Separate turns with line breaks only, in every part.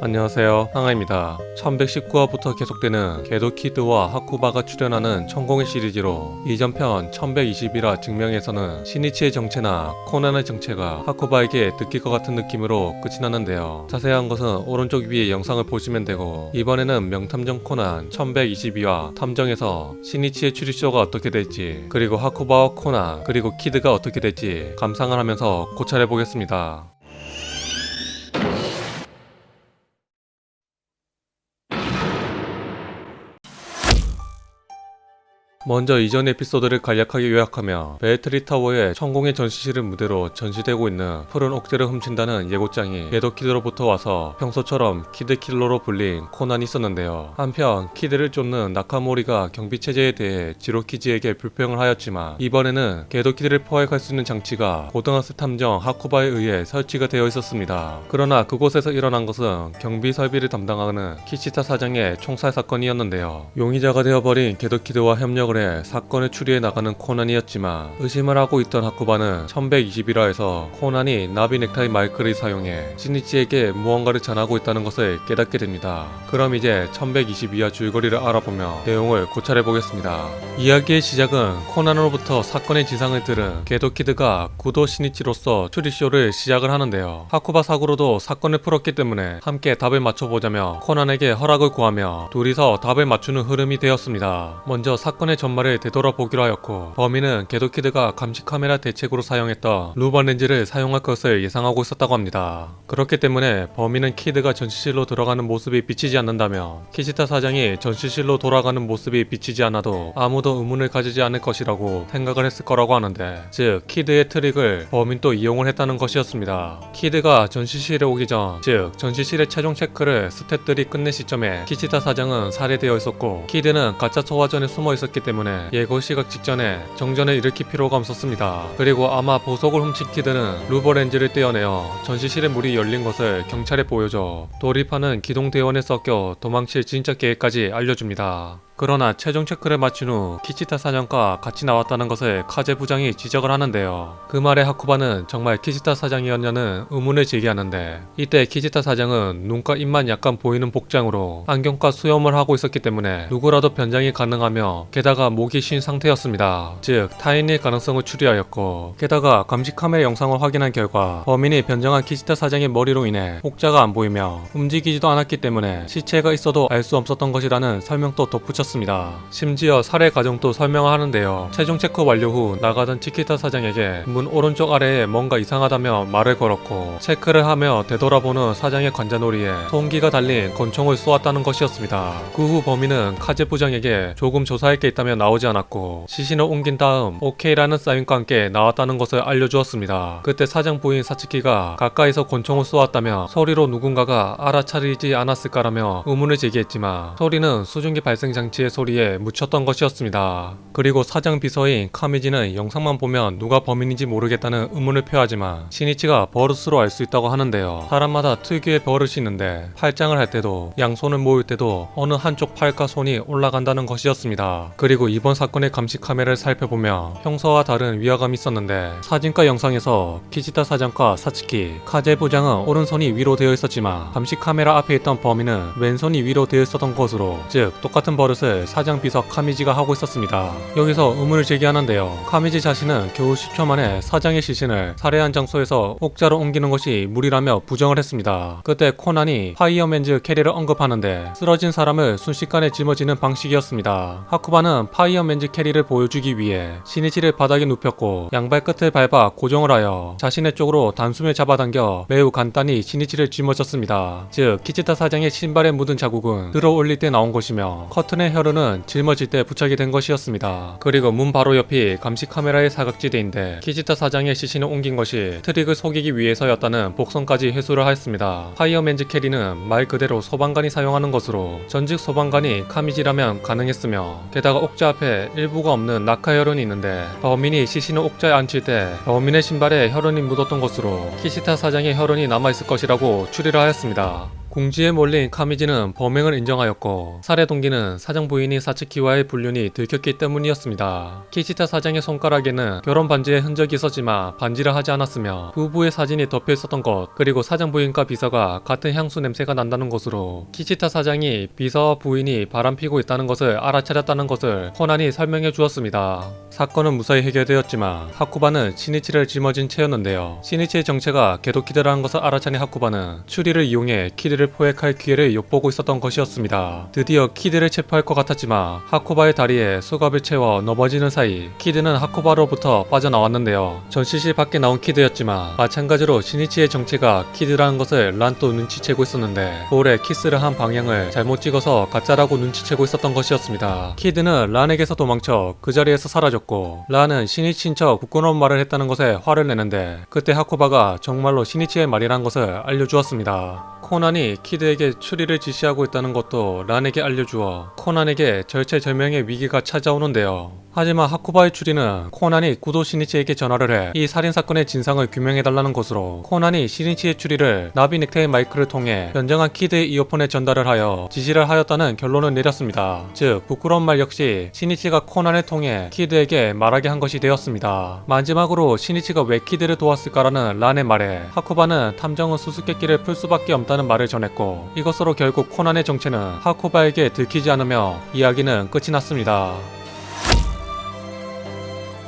안녕하세요, 항아입니다. 1119화부터 계속되는 게도키드와 하쿠바가 출연하는 천공의 시리즈로 이전 편 1120이라 증명에서는 시니치의 정체나 코난의 정체가 하쿠바에게 느낄 것 같은 느낌으로 끝이 났는데요. 자세한 것은 오른쪽 위에 영상을 보시면 되고, 이번에는 명탐정 코난 1122화 탐정에서 시니치의 추리쇼가 어떻게 될지, 그리고 하쿠바와 코난 그리고 키드가 어떻게 될지 감상을 하면서 고찰해 보겠습니다. 먼저 이전 에피소드를 간략하게 요약하며 베이트리 타워의 천공의 전시실을 무대로 전시되고 있는 푸른 옥제를 훔친다는 예고장이 게도키드로부터 와서 평소처럼 키드킬러로 불린 코난이 있었는데요. 한편 키드를 쫓는 나카모리가 경비체제에 대해 지로키즈에게 불평을 하였지만, 이번에는 게도키드를 포획할 수 있는 장치가 고등학생 탐정 하쿠바에 의해 설치가 되어 있었습니다. 그러나 그곳에서 일어난 것은 경비 설비를 담당하는 키시타 사장의 총살 사건이었는데요. 용의자가 되어버린 게도키드와 협력을 해 사건을 추리해 나가는 코난이었지만, 의심을 하고 있던 하쿠바는 1121화에서 코난이 나비 넥타이 마이크를 사용해 시니치에게 무언가를 전하고 있다는 것을 깨닫게 됩니다. 그럼 이제 1122화 줄거리를 알아보며 내용을 고찰해 보겠습니다. 이야기의 시작은 코난으로부터 사건의 진상을 들은 게도키드가 구도 시니치로서 추리쇼를 시작을 하는데요. 하쿠바 사고로도 사건을 풀었기 때문에 함께 답을 맞춰보자며 코난에게 허락을 구하며 둘이서 답을 맞추는 흐름이 되었습니다. 먼저 사건의 전말을 되돌아보기로 하였고, 범인은 게도키드가 감시카메라 대책으로 사용했던 루번 렌즈를 사용할 것을 예상하고 있었다고 합니다. 그렇기 때문에 범인은 키드가 전시실로 들어가는 모습이 비치지 않는다면 키시타 사장이 전시실로 돌아가는 모습이 비치지 않아도 아무도 의문을 가지지 않을 것이라고 생각을 했을 거라고 하는데, 즉 키드의 트릭을 범인도 이용을 했다는 것이었습니다. 키드가 전시실에 오기 전, 즉 전시실의 최종 체크를 스태프들이 끝낸 시점에 키시타 사장은 살해되어 있었고, 키드는 가짜 소화전에 숨어 있었기 때문에 예고 시각 직전에 정전을 일으킬 필요가 없었습니다. 그리고 아마 보석을 훔친 키드는 루버 렌즈를 떼어내어 전시실에 문이 열린 것을 경찰에 보여줘 도리파는 기동 대원에 섞여 도망칠 진짜 계획까지 알려줍니다. 그러나 최종 체크를 마친 후 키시타 사장과 같이 나왔다는 것을 카제 부장이 지적을 하는데요. 그 말에 하쿠바는 정말 키시타 사장이었냐는 의문을 제기하는데, 이때 키시타 사장은 눈과 입만 약간 보이는 복장으로 안경과 수염을 하고 있었기 때문에 누구라도 변장이 가능하며, 게다가 목이 쉰 상태였습니다. 즉 타인일 가능성을 추리하였고, 게다가 감시 카메라 영상을 확인한 결과 범인이 변장한 키시타 사장의 머리로 인해 혹자가 안 보이며 움직이지도 않았기 때문에 시체가 있어도 알 수 없었던 것이라는 설명도 덧붙였습니다. 심지어 살해 과정도 설명하는데요. 최종 체크 완료 후 나가던 키시타 사장에게 문 오른쪽 아래에 뭔가 이상하다며 말을 걸었고, 체크를 하며 되돌아보는 사장의 관자놀이에 소음기가 달린 권총을 쏘았다는 것이었습니다. 그 후 범인은 카제 부장에게 조금 조사할 게 있다며 나오지 않았고, 시신을 옮긴 다음 오케이라는 사인과 함께 나왔다는 것을 알려주었습니다. 그때 사장 부인 사츠키가 가까이서 권총을 쏘았다며 소리로 누군가가 알아차리지 않았을까라며 의문을 제기했지만, 소리는 수증기 발생 장치의 소리에 묻혔던 것이었습니다. 그리고 사장 비서인 카미지는 영상만 보면 누가 범인인지 모르겠다는 의문을 표하지만 시니치가 버릇으로 알 수 있다고 하는데요. 사람마다 특유의 버릇이 있는데, 팔짱을 할 때도 양손을 모을 때도 어느 한쪽 팔과 손이 올라간다는 것이었습니다. 그리고 이번 사건의 감시 카메라를 살펴보며 평소와 다른 위화감이 있었는데, 사진과 영상에서 키시타 사장과 사츠키, 카제 부장은 오른손이 위로 되어 있었지만 감시 카메라 앞에 있던 범인은 왼손이 위로 되어 있었던 것으로, 즉 똑같은 버릇을 사장 비서 카미지가 하고 있었습니다. 여기서 의문을 제기하는데요. 카미지 자신은 겨우 10초 만에 사장의 시신을 살해한 장소에서 옥자로 옮기는 것이 무리라며 부정을 했습니다. 그때 코난이 파이어맨즈 캐리를 언급하는데, 쓰러진 사람을 순식간에 짊어지는 방식이었습니다. 하쿠바는 파이어맨즈 캐리를 보여주기 위해 시니치를 바닥에 눕혔고 양발 끝을 밟아 고정을 하여 자신의 쪽으로 단숨에 잡아당겨 매우 간단히 시니치를 짊어졌습니다. 즉 키시타 사장의 신발에 묻은 자국은 들어 올릴 때 나온 것이며, 커튼의 혈흔은 짊어질 때 부착이 된 것이었습니다. 그리고 문 바로 옆이 감시 카메라의 사각지대인데, 키시타 사장의 시신을 옮긴 것이 트릭을 속이기 위해서였다는 복선까지 회수를 하였습니다. 파이어맨즈 캐리는 말 그대로 소방관이 사용하는 것으로 전직 소방관이 카미지라면 가능했으며, 게다가 옥자 앞에 일부가 없는 낙하 혈흔이 있는데 범인이 시신을 옥자에 앉힐 때 범인의 신발에 혈흔이 묻었던 것으로 키시타 사장의 혈흔이 남아있을 것이라고 추리를 하였습니다. 궁지에 몰린 카미지는 범행을 인정하였고 살해 동기는 사장 부인인 사츠키와의 불륜이 들켰기 때문이었습니다. 키치타 사장의 손가락에는 결혼 반지의 흔적이 있었지만 반지를 하지 않았으며 부부의 사진이 덮여 있었던 것, 그리고 사장 부인과 비서가 같은 향수 냄새가 난다는 것으로 키치타 사장이 비서와 부인이 바람피고 있다는 것을 알아차렸다는 것을 코난이 설명해 주었습니다. 사건은 무사히 해결되었지만 하쿠바는 시니치를 짊어진 채였는데요. 시니치의 정체가 게도키드라는 것을 알아차린 하쿠바는 추리를 이용해 키드를 포획할 기회를 엿보고 있었던 것이었습니다. 드디어 키드를 체포할 것 같았지만 하쿠바의 다리에 수갑을 채워 넘어지는 사이 키드는 하쿠바로부터 빠져나왔는데요. 전시실 밖에 나온 키드였지만 마찬가지로 시니치의 정체가 키드라는 것을 란도 눈치채고 있었는데 볼에 키스를 한 방향을 잘못 찍어서 가짜라고 눈치채고 있었던 것이었습니다. 키드는 란에게서 도망쳐 그 자리에서 사라졌고 란은 시니치인 척 부끄러운 말을 했다는 것에 화를 내는데 그때 하쿠바가 정말로 시니치의 말이란 것을 알려주었습니다. 코난이 키드에게 추리를 지시하고 있다는 것도 란에게 알려주어 코난에게 절체절명의 위기가 찾아오는데요. 하지만 하쿠바의 추리는 코난이 구도 시니치에게 전화를 해 이 살인사건의 진상을 규명해달라는 것으로 코난이 시니치의 추리를 나비 넥타이 마이크를 통해 변정한 키드의 이어폰에 전달을 하여 지시를 하였다는 결론을 내렸습니다. 즉 부끄러운 말 역시 시니치가 코난을 통해 키드에게 말하게 한 것이 되었습니다. 마지막으로 시니치가 왜 키드를 도왔을까라는 란의 말에 하쿠바는 탐정은 수수께끼를 풀 수밖에 없다는 말을 전했고 이것으로 결국 코난의 정체는 하쿠바에게 들키지 않으며 이야기는 끝이 났습니다.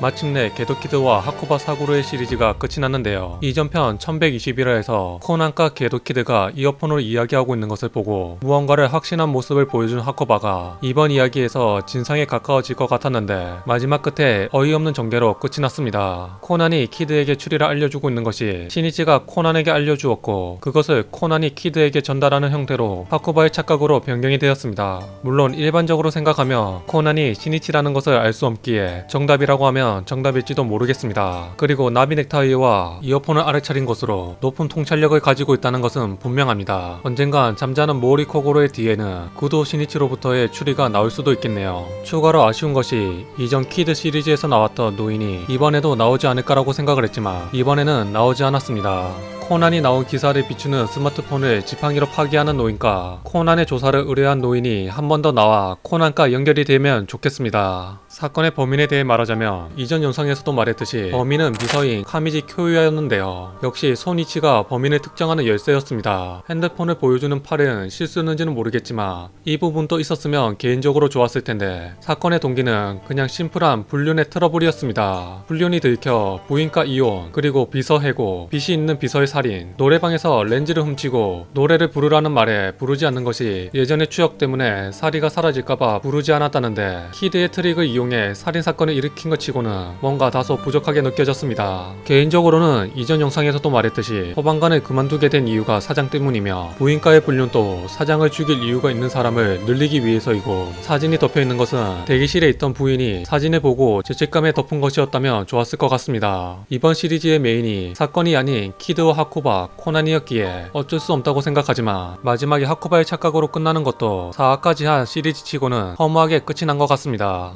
마침내 게도키드와 하쿠바 사구루의 시리즈가 끝이 났는데요. 이전 편 1121화에서 코난과 게도키드가 이어폰으로 이야기하고 있는 것을 보고 무언가를 확신한 모습을 보여준 하쿠바가 이번 이야기에서 진상에 가까워질 것 같았는데 마지막 끝에 어이없는 전개로 끝이 났습니다. 코난이 키드에게 추리를 알려주고 있는 것이 시니치가 코난에게 알려주었고 그것을 코난이 키드에게 전달하는 형태로 하쿠바의 착각으로 변경이 되었습니다. 물론 일반적으로 생각하며 코난이 시니치라는 것을 알 수 없기에 정답이라고 하면 정답일지도 모르겠습니다. 그리고 나비 넥타이와 이어폰을 알아차린 것으로 높은 통찰력을 가지고 있다는 것은 분명합니다. 언젠간 잠자는 모리 코고로의 뒤에는 구도 시니치로부터의 추리가 나올 수도 있겠네요. 추가로 아쉬운 것이 이전 키드 시리즈에서 나왔던 노인이 이번에도 나오지 않을까라고 생각을 했지만 이번에는 나오지 않았습니다. 코난이 나온 기사를 비추는 스마트폰을 지팡이로 파기하는 노인과 코난의 조사를 의뢰한 노인이 한 번 더 나와 코난과 연결이 되면 좋겠습니다. 사건의 범인에 대해 말하자면 이전 영상에서도 말했듯이 범인은 미서인 카미지 쿄유야였는데요. 역시 소니치가 범인을 특정하는 열쇠였습니다. 핸드폰을 보여주는 팔은 실수였는지는 모르겠지만 이 부분도 있었으면 개인적으로 좋았을 텐데 사건의 동기는 그냥 심플한 불륜의 트러블이었습니다. 불륜이 들켜 부인과 이혼, 그리고 비서 해고, 빚이 있는 비서의 살인, 노래방에서 렌즈를 훔치고 노래를 부르라는 말에 부르지 않는 것이 예전의 추억 때문에 사리가 사라질까봐 부르지 않았다는데 키드의 트릭을 이용해 살인사건을 일으킨 것 치고는 뭔가 다소 부족하게 느껴졌습니다. 개인적으로는 이전 영상에서도 말했듯이 소방관을 그만두게 된 이유가 사장 때문이며 부인과의 불륜도 사장을 죽일 이유가 있는 사람을 늘리기 위해서이고 사진이 덮여있는 것은 대기실에 있던 부인이 사진을 보고 죄책감에 덮은 것이었다면 좋았을 것 같습니다. 이번 시리즈의 메인이 사건이 아닌 키드와 하쿠바, 코난이었기에 어쩔 수 없다고 생각하지만 마지막에 하쿠바의 착각으로 끝나는 것도 4화까지 한 시리즈치고는 허무하게 끝이 난 것 같습니다.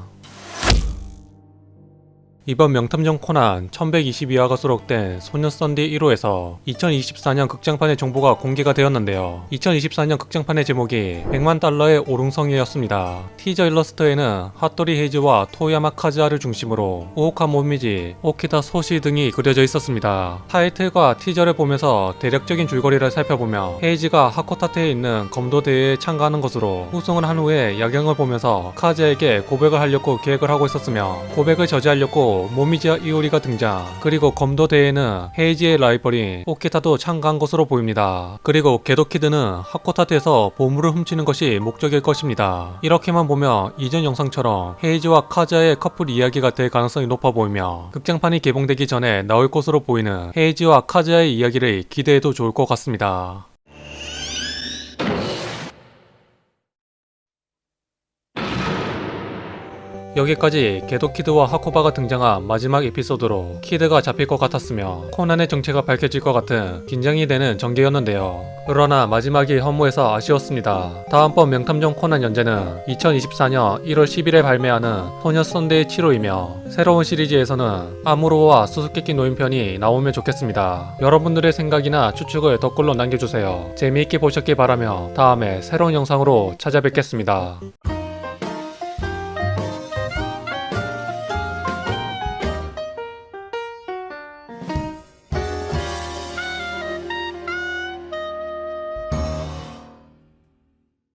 이번 명탐정 코난 1122화가 수록된 소녀 썬디 1호에서 2024년 극장판의 정보가 공개가 되었는데요. 2024년 극장판의 제목이 100만 달러의 오릉성이었습니다. 티저 일러스트에는 핫도리 헤이즈와 토야마 카즈하를 중심으로 우오카 모미지, 오키다 소시 등이 그려져 있었습니다. 타이틀과 티저를 보면서 대략적인 줄거리를 살펴보며 헤이즈가 하코타테에 있는 검도 대회에 참가하는 것으로 우승을 한 후에 야경을 보면서 카즈에게 고백을 하려고 계획을 하고 있었으며 고백을 저지하려고 모미지와 이오리가 등장, 그리고 검도 대회에는 헤이지의 라이벌인 오키타도 참가한 것으로 보입니다. 그리고 게도키드는 하코타테에서 보물을 훔치는 것이 목적일 것입니다. 이렇게만 보면 이전 영상처럼 헤이지와 카즈아의 커플 이야기가 될 가능성이 높아 보이며 극장판이 개봉되기 전에 나올 것으로 보이는 헤이지와 카즈아의 이야기를 기대해도 좋을 것 같습니다. 여기까지 게도키드와 하코바가 등장한 마지막 에피소드로 키드가 잡힐 것 같았으며 코난의 정체가 밝혀질 것 같은 긴장이 되는 전개였는데요. 그러나 마지막이 허무해서 아쉬웠습니다. 다음번 명탐정 코난 연재는 2024년 1월 10일에 발매하는 소녀 선데이 7호이며 새로운 시리즈에서는 아무로와 수수께끼 노인편이 나오면 좋겠습니다. 여러분들의 생각이나 추측을 댓글로 남겨주세요. 재미있게 보셨길 바라며 다음에 새로운 영상으로 찾아뵙겠습니다.